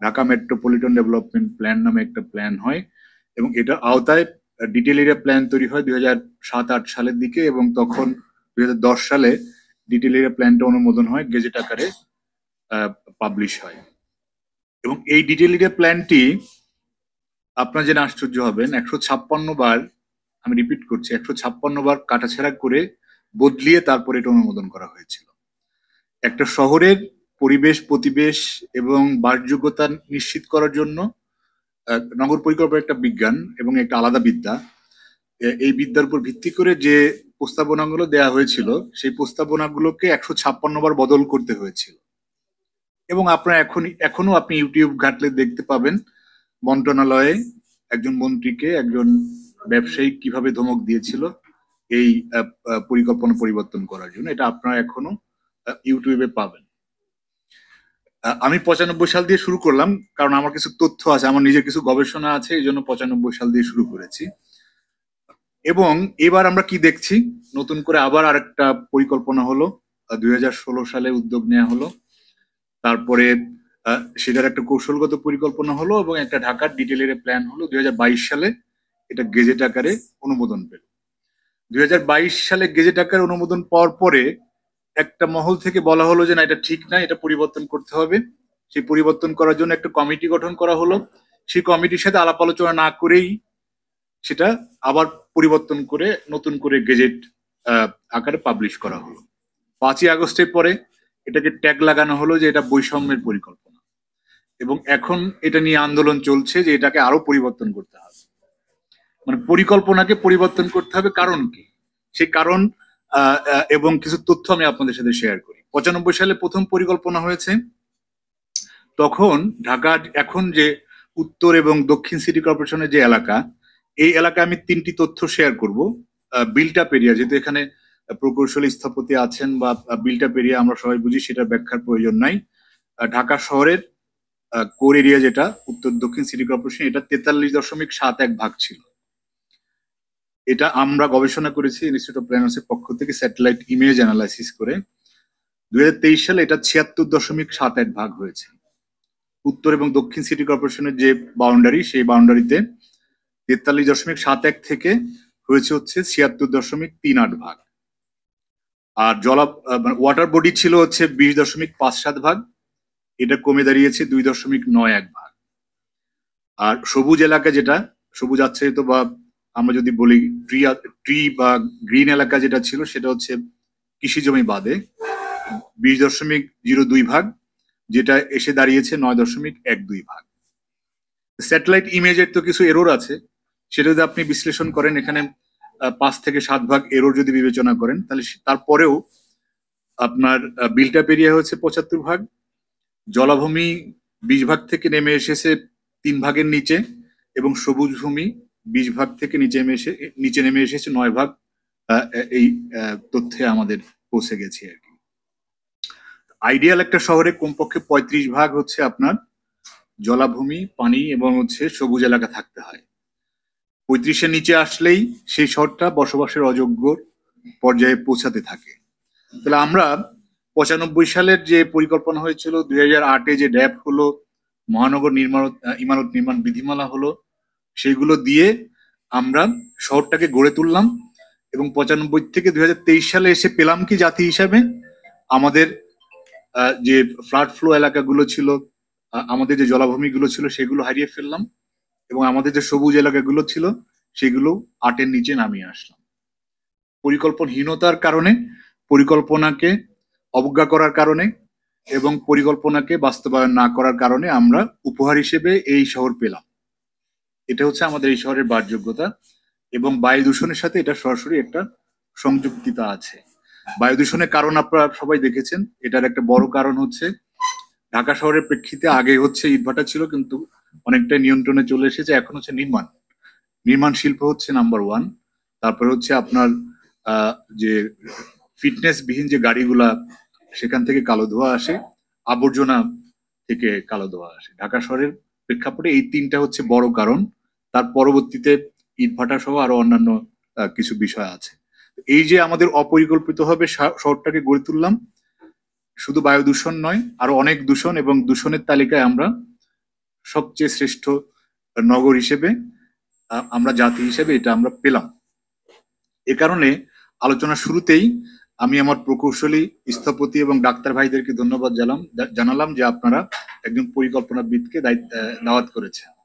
Dhaka metropolitan development plan নামে একটা plan হয়, এবং এটার আওতায় ডিটেল এরিয়া প্ল্যান তৈরি হয় 2007-08 সালের দিকে, এবং তখন 2010 সালে ডিটেল এরিয়া প্ল্যানটা অনুমোদন হয়, গেজেট আকারে পাবলিশ হয়। এবং এই ডিটেল এরিয়া প্ল্যানটি আপনারা জেনে আশ্চর্য হবেন, 156 বার, আমি রিপিট করছি, 156 বার কাটাছেঁড়া করে বদলিয়ে তারপর এটা অনুমোদন করা হয়েছিল। একটা শহরের পরিবেশ, প্রতিবেশ এবং বাসযোগ্যতা নিশ্চিত করার জন্য নগর পরিকল্পনা একটা বিজ্ঞান এবং একটা আলাদা বিদ্যা। এই বিদ্যার উপর ভিত্তি করে যে প্রস্তাবনাগুলো দেয়া হয়েছিল, সেই প্রস্তাবনাগুলোকে 156 বার বদল করতে হয়েছিল। এবং আপনারা এখনো আপনি ইউটিউব ঘাটলে দেখতে পাবেন মন্ত্রণালয়ে একজন মন্ত্রীকে একজন ব্যবসায়ী কিভাবে ধমক দিয়েছিল এই পরিকল্পনা পরিবর্তন করার জন্য। এটা আপনারা এখনো ইউটিউবে পাবেন। আমি 95 সাল দিয়ে শুরু করলাম, কারণ আমার কিছু তথ্য আছে, আমার নিজের কিছু গবেষণা আছে, এই জন্য 95 সাল দিয়ে শুরু করেছি। এবং এবার আমরা কি দেখছি, নতুন করে আবার আরেকটা পরিকল্পনা হলো, 2016 সালে উদ্যোগ নেওয়া হলো। তারপরে সেটার একটা কৌশলগত পরিকল্পনা হলো, এবং একটা ঢাকার ডিটেল এরিয়া প্ল্যান হলো। 2022 সালে এটা গেজেট আকারে অনুমোদন পেল। 2022 সালে গেজেট আকারে অনুমোদন পাওয়ার পরে একটা মহল থেকে বলা হলো যে না, এটা ঠিক না, এটা পরিবর্তন করতে হবে। সেই পরিবর্তন করার জন্য একটা কমিটি গঠন করা হলো। সেই কমিটির সাথে আলাপ আলোচনা না করেই সেটা আবার পরিবর্তন করে নতুন করে গেজেট আকারে পাবলিশ করা হলো। 5ই আগস্টের পরে এটাকে ট্যাগ লাগানো হলো যে এটা বৈষম্যের পরিকল্পনা, এবং এখন এটা নিয়ে আন্দোলন চলছে যে এটাকে আরো পরিবর্তন করতে হবে। মানে পরিকল্পনাকে পরিবর্তন করতে হবে, কারণ কি, সেই কারণ এবং কিছু তথ্য আমি আপনাদের সাথে শেয়ার করি। 95 সালে প্রথম পরিকল্পনা হয়েছে, তখন ঢাকার এখন যে উত্তর এবং দক্ষিণ সিটি কর্পোরেশনের যে এলাকা, এই এলাকায় আমি 3টি তথ্য শেয়ার করব। বিল্ট আপ এরিয়া, যেহেতু এখানে প্রকৌশলী স্থপতি আছেন বা বিল্ট আপ এরিয়া আমরা সবাই বুঝি, সেটা ব্যাখ্যার প্রয়োজন নাই। ঢাকা শহরের কোর এরিয়া যেটা উত্তর দক্ষিণ সিটি কর্পোরেশন, এটা 43.71 ভাগ ছিল। এটা আমরা গবেষণা করেছি ইনস্টিটিউট অফ প্ল্যানার্সের পক্ষ থেকে স্যাটেলাইট ইমেজ অ্যানালাইসিস করে। 2023 সালে এটা 76.71 ভাগ হয়েছে। উত্তর এবং দক্ষিণ সিটি কর্পোরেশনের যে বাউন্ডারি, সেই বাউন্ডারিতে 43.71 থেকে হয়েছে হচ্ছে 76.38 ভাগ। আর ওয়াটার বডি ছিল হচ্ছে 20.57 ভাগ, এটা কমে দাঁড়িয়েছে 2.91 ভাগ। আর সবুজ এলাকা, যেটা সবুজ আচ্ছাদিত বা আমরা যদি বলি ট্রি বা গ্রিন এলাকা যেটা ছিল, সেটা হচ্ছে কৃষি জমি বাদে 20.02 ভাগ, যেটা এসে দাঁড়িয়েছে 9.12 ভাগ। স্যাটেলাইট ইমেজের তো কিছু এরর আছে, সেটা যদি আপনি বিশ্লেষণ করেন, এখানে 5 থেকে 7 ভাগ এরর যদি বিবেচনা করেন, তাহলে তারপরেও আপনার বিল্ট আপ এরিয়া হচ্ছে 75 ভাগ, জলাভূমি 20 ভাগ থেকে নেমে এসেছে 3 ভাগের নিচে, এবং সবুজ ভূমি 20 ভাগ থেকে নিচে নেমে এসেছে 9 ভাগ। এই তথ্যে আমাদের পৌঁছে গেছে আর কি। আইডিয়াল একটা শহরে কমপক্ষে 35 ভাগ হচ্ছে আপনার জলাভূমি, পানি এবং হচ্ছে সবুজ এলাকা থাকতে হয়। 35-এর নিচে আসলেই সেই শহরটা বসবাসের অযোগ্য পর্যায়ে পৌঁছাতে থাকে। তাহলে আমরা 95 সালের যে পরিকল্পনা হয়েছিল, 2008-এ যে ড্যাপ হলো, মহানগর ইমারত নির্মাণ বিধিমালা হলো, সেগুলো দিয়ে আমরা শহরটাকে গড়ে তুললাম। এবং 95 থেকে 2023 সালে এসে পেলাম কি, জাতি হিসাবে আমাদের যে ফ্লাড ফ্লো এলাকাগুলো ছিল, আমাদের যে জলাভূমিগুলো ছিল, সেগুলো হারিয়ে ফেললাম, এবং আমাদের যে সবুজ এলাকাগুলো ছিল সেগুলো 8-এর নিচে নামিয়ে আসলাম। পরিকল্পনাহীনতার কারণে, পরিকল্পনাকে অবজ্ঞা করার কারণে এবং পরিকল্পনাকে বাস্তবায়ন না করার কারণে আমরা উপহার হিসেবে এই শহর পেলাম। এটা হচ্ছে আমাদের এই শহরের বাসযোগ্যতা, এবং বায়ু দূষণের সাথে এটা সরাসরি একটা সংযুক্তিতা আছে। বায়ু দূষণের কারণ আপনারা সবাই দেখেছেন, এটার একটা বড় কারণ হচ্ছে ঢাকা শহরের প্রেক্ষিতে আগে হচ্ছে ইটভাটা ছিল, কিন্তু অনেকটা নিয়ন্ত্রণে চলে এসেছে। এখন হচ্ছে নির্মাণ শিল্প হচ্ছে নাম্বার 1। তারপরে হচ্ছে আপনার যে ফিটনেস বিহীন যে গাড়িগুলা, সেখান থেকে কালো ধোঁয়া আসে, আবর্জনা থেকে কালো ধোঁয়া আসে। ঢাকা শহরের প্রেক্ষাপটে এই 3টা হচ্ছে বড় কারণ। তার পরবর্তীতে ইটভাটা সহ আরো অন্যান্য কিছু বিষয় আছে। এই যে আমাদের অপরিকল্পিতভাবে শহরটাকে গড়ে তুললাম, শুধু বায়ু দূষণ নয়, আরো অনেক দূষণ, এবং দূষণের তালিকায় আমরা সবচেয়ে শ্রেষ্ঠ নগর হিসেবে আমরা জাতি হিসেবে এটা আমরা পেলাম। এ কারণে আলোচনার শুরুতেই আমি আমার প্রকৌশলী, স্থপতি এবং ডাক্তার ভাইদেরকে ধন্যবাদ জানালাম যে আপনারা একজন পরিকল্পনাবিদকে দাওয়াত করেছেন।